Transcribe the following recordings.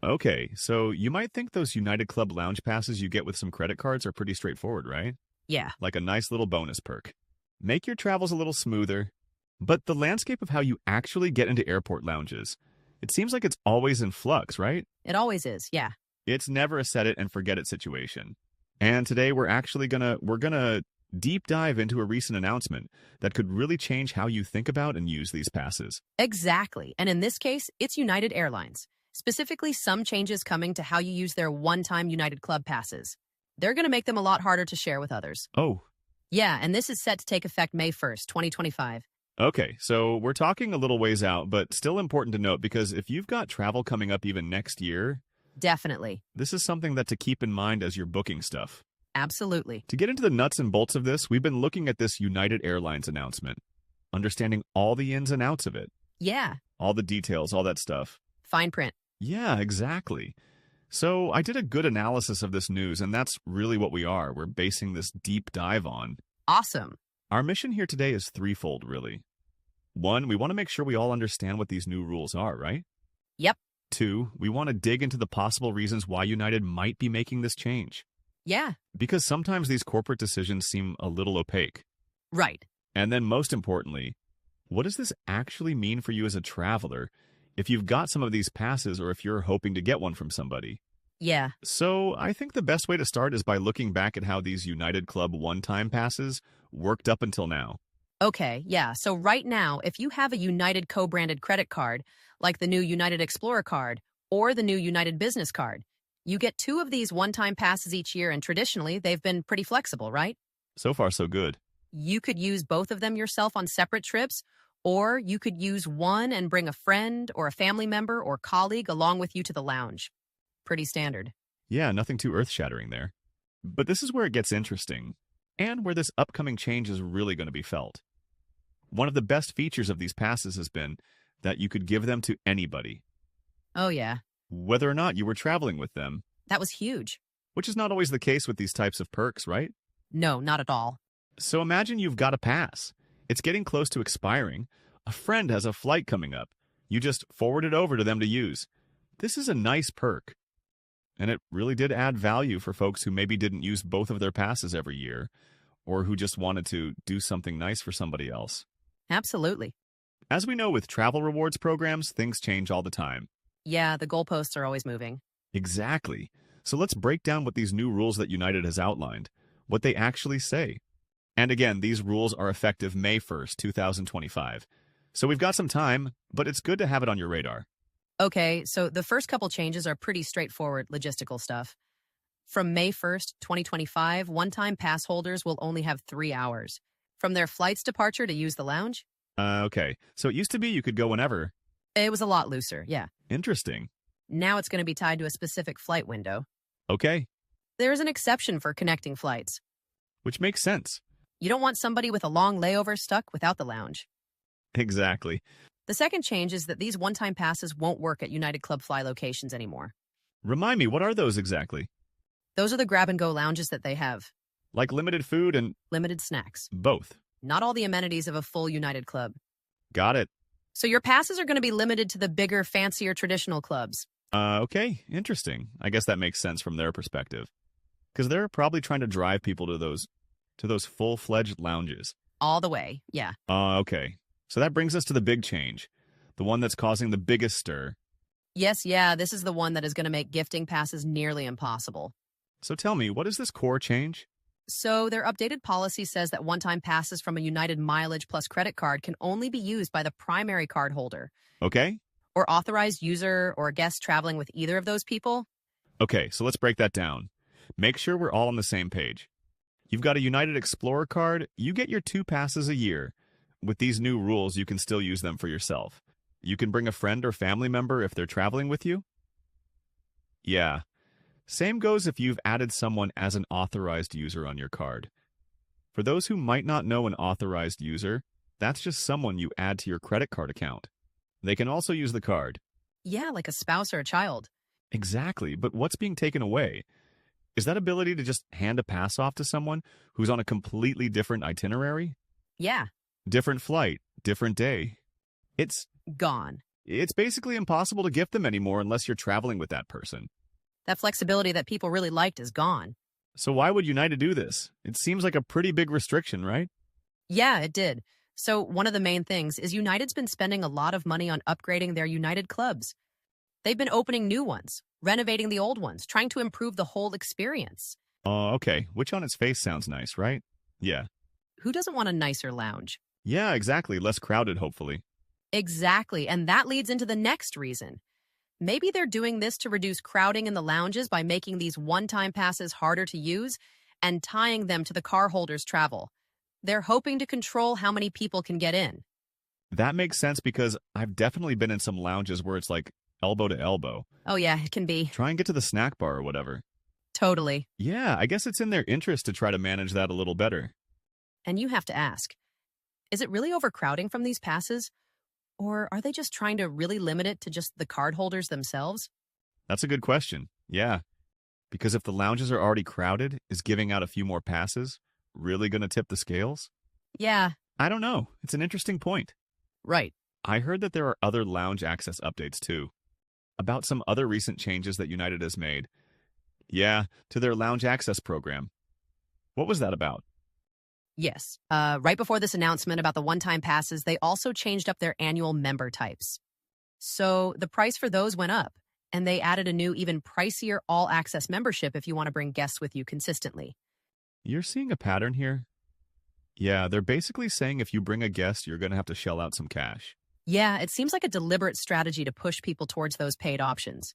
Okay, so you might think those United Club lounge passes you get with some credit cards are pretty straightforward, right? Yeah, Like a nice little bonus perk. Make your travels a little smoother. But the landscape of how you actually get into airport lounges, it seems like it's always in flux, right? it always is. Yeah. It's never a set it and forget it situation. And today we're gonna deep dive into a recent announcement that could really change how you think about and use these passes. Exactly. And in this case, it's United Airlines. Specifically, some changes coming to how you use their one-time United Club passes. They're going to make them a lot harder to share with others. Oh, Yeah, and this is set to take effect May 1st, 2025. okay, so we're talking a little ways out, but still important to note because if you've got travel coming up even next year, Definitely. this is something that to keep in mind as you're booking stuff. Absolutely. To get into the nuts and bolts of this, we've been looking at this United Airlines announcement, understanding all the ins and outs of it, Yeah, all the details, all that stuff. fine print. Yeah, exactly. So I did a good analysis of this news, and that's really what we're basing this deep dive on. Awesome. Our mission here today is threefold, really. One, we want to make sure we all understand what these new rules are, right? Yep. Two, we want to dig into the possible reasons why United might be making this change. Yeah, Because sometimes these corporate decisions seem a little opaque. right. And then most importantly, what does this actually mean for you as a traveler if you've got some of these passes or if you're hoping to get one from somebody? Yeah. So I think the best way to start is by looking back at how these United Club one-time passes worked up until now. Okay, yeah. So right now, if you have a United co-branded credit card, like the new United Explorer card or the new United Business card, you get two of these one-time passes each year, and traditionally, they've been pretty flexible, right? So far, so good. You could use both of them yourself on separate trips, or you could use one and bring a friend or a family member or colleague along with you to the lounge. Pretty standard. Yeah, nothing too earth-shattering there. But this is where it gets interesting, and where this upcoming change is really going to be felt. One of the best features of these passes has been that you could give them to anybody, Oh, yeah. whether or not you were traveling with them, That was huge. which is not always the case with these types of perks, right? No, not at all. So imagine you've got a pass. It's getting close to expiring. A friend has a flight coming up. You just forward it over to them to use. This is a nice perk. And it really did add value for folks who maybe didn't use both of their passes every year, or who just wanted to do something nice for somebody else. Absolutely. As we know with travel rewards programs, things change all the time. Yeah, the goalposts are always moving. Exactly. So let's break down what these new rules that United has outlined, what they actually say. And again, these rules are effective May 1st, 2025. So we've got some time, but it's good to have it on your radar. Okay, so the first couple changes are pretty straightforward logistical stuff. From May 1st, 2025, one-time pass holders will only have 3 hours from their flight's departure to use the lounge. Okay. So it used to be you could go whenever. It was a lot looser, yeah. Interesting. Now it's going to be tied to a specific flight window. Okay. There's an exception for connecting flights. Which makes sense. You don't want somebody with a long layover stuck without the lounge. Exactly. The second change is that these one-time passes won't work at United Club Fly locations anymore. Remind me, what are those exactly? Those are the grab-and-go lounges that they have. Like limited food and Limited snacks. both. Not all the amenities of a full United Club. Got it. So your passes are going to be limited to the bigger, fancier traditional clubs. Okay. Interesting. I guess that makes sense from their perspective. Because they're probably trying to drive people to those full-fledged lounges. All the way, yeah. Okay. So that brings us to the big change. The one that's causing the biggest stir. Yes, yeah, this is the one that is going to make gifting passes nearly impossible. So tell me, what is this core change? So their updated policy says that one-time passes from a United Mileage Plus credit card can only be used by the primary card holder Okay? or authorized user or guest traveling with either of those people. Okay, so let's break that down. Make sure we're all on the same page. You've got a United Explorer card, you get your 2 passes a year. With these new rules, you can still use them for yourself. You can bring a friend or family member if they're traveling with you. Yeah. Same goes if you've added someone as an authorized user on your card. For those who might not know an authorized user, that's just someone you add to your credit card account. They can also use the card. Yeah, like a spouse or a child. Exactly, but what's being taken away? Is that ability to just hand a pass off to someone who's on a completely different itinerary? Yeah, Different flight, different day. It's gone. It's basically impossible to gift them anymore unless you're traveling with that person. That flexibility that people really liked is gone. So why would United do this? It seems like a pretty big restriction, right? Yeah, it did. So, one of the main things is United's been spending a lot of money on upgrading their United clubs. They've been opening new ones, renovating the old ones, trying to improve the whole experience. Okay. Which on its face sounds nice, right? Yeah. Who doesn't want a nicer lounge? Yeah, exactly. Less crowded, hopefully. Exactly, and that leads into the next reason. Maybe they're doing this to reduce crowding in the lounges by making these one-time passes harder to use and tying them to the car holder's travel. They're hoping to control how many people can get in. That makes sense because I've definitely been in some lounges where it's like elbow to elbow. Oh yeah, it can be. Try and get to the snack bar or whatever. Totally. Yeah, I guess it's in their interest to try to manage that a little better. And you have to ask, is it really overcrowding from these passes? Or are they just trying to really limit it to just the card holders themselves? That's a good question. Yeah. Because if the lounges are already crowded, is giving out a few more passes really going to tip the scales? Yeah, I don't know. It's an interesting point. right. I heard that there are other lounge access updates too. About some other recent changes that United has made. Yeah, to their lounge access program. What was that about? Yes. Right before this announcement about the one-time passes, they also changed up their annual member types. So the price for those went up, and they added a new, even pricier all-access membership if you want to bring guests with you consistently. You're seeing a pattern here? Yeah, they're basically saying if you bring a guest, you're going to have to shell out some cash. Yeah, it seems like a deliberate strategy to push people towards those paid options.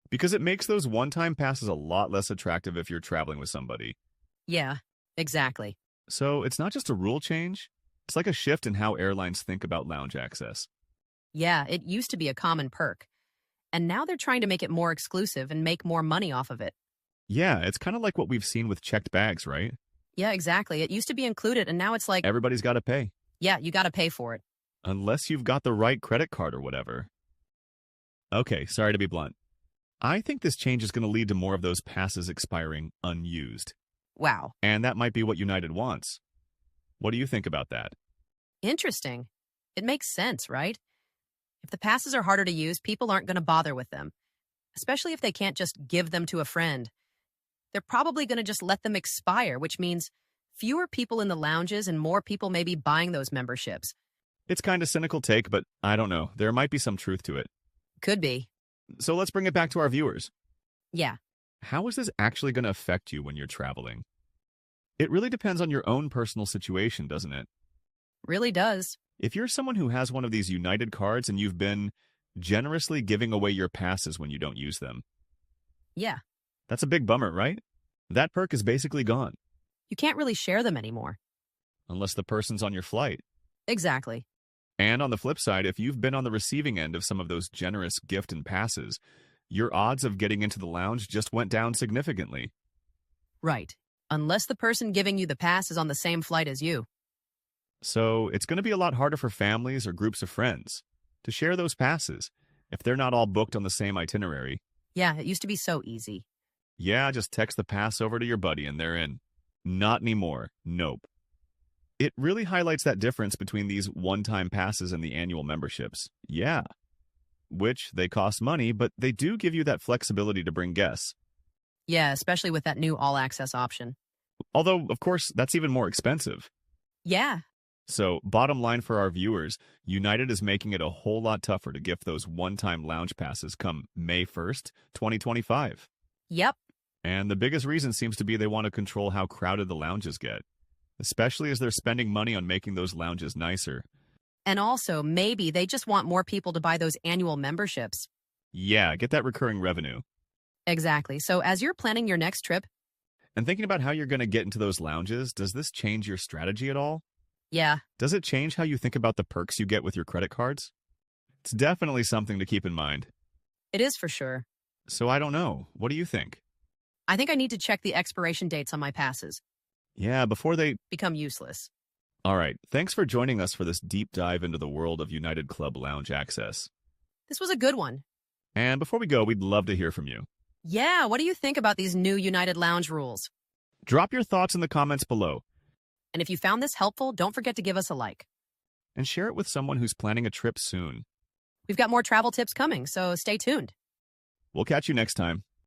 Because it makes those one-time passes a lot less attractive if you're traveling with somebody. Yeah, exactly. So it's not just a rule change, it's like a shift in how airlines think about lounge access. Yeah, it used to be a common perk. And now they're trying to make it more exclusive and make more money off of it. Yeah, it's kind of like what we've seen with checked bags, right? Yeah, exactly. It used to be included, and now it's like, Everybody's got to pay, yeah, you got to pay for it. unless you've got the right credit card or whatever. Okay, sorry to be blunt. I think this change is going to lead to more of those passes expiring unused. Wow. And that might be what United wants. What do you think about that? Interesting. It makes sense, right? If the passes are harder to use, people aren't going to bother with them, especially if they can't just give them to a friend. They're probably going to just let them expire, which means fewer people in the lounges and more people may be buying those memberships. It's kind of cynical take, but I don't know. There might be some truth to it. Could be. So let's bring it back to our viewers. Yeah. How is this actually going to affect you when you're traveling? It really depends on your own personal situation, doesn't it? Really does. If you're someone who has one of these United cards and you've been generously giving away your passes when you don't use them, Yeah. that's a big bummer, right? That perk is basically gone, You can't really share them anymore. unless the person's on your flight. Exactly. And on the flip side, if you've been on the receiving end of some of those generous gift and passes, your odds of getting into the lounge just went down significantly. Right. Unless the person giving you the pass is on the same flight as you. So it's going to be a lot harder for families or groups of friends to share those passes if they're not all booked on the same itinerary. Yeah, it used to be so easy. Yeah, just text the pass over to your buddy and they're in. Not anymore. Nope. It really highlights that difference between these one-time passes and the annual memberships. Yeah. Which they cost money, but they do give you that flexibility to bring guests. Yeah, especially with that new all-access option. Although, of course, that's even more expensive. Yeah. So, bottom line for our viewers, United is making it a whole lot tougher to gift those one-time lounge passes come May 1st, 2025. Yep. And the biggest reason seems to be they want to control how crowded the lounges get, especially as they're spending money on making those lounges nicer. And also, maybe they just want more people to buy those annual memberships. Yeah, get that recurring revenue. Exactly. So as you're planning your next trip, And thinking about how you're going to get into those lounges, does this change your strategy at all? yeah, Does it change how you think about the perks you get with your credit cards? It's definitely something to keep in mind. it is for sure. So I don't know. What do you think? I think I need to check the expiration dates on my passes. Yeah, before they... Become useless. All right, thanks for joining us for this deep dive into the world of United Club Lounge Access. This was a good one. And before we go, we'd love to hear from you. Yeah, what do you think about these new United Lounge rules? Drop your thoughts in the comments below And if you found this helpful, don't forget to give us a like. and share it with someone who's planning a trip soon. We've got more travel tips coming, so stay tuned. We'll catch you next time.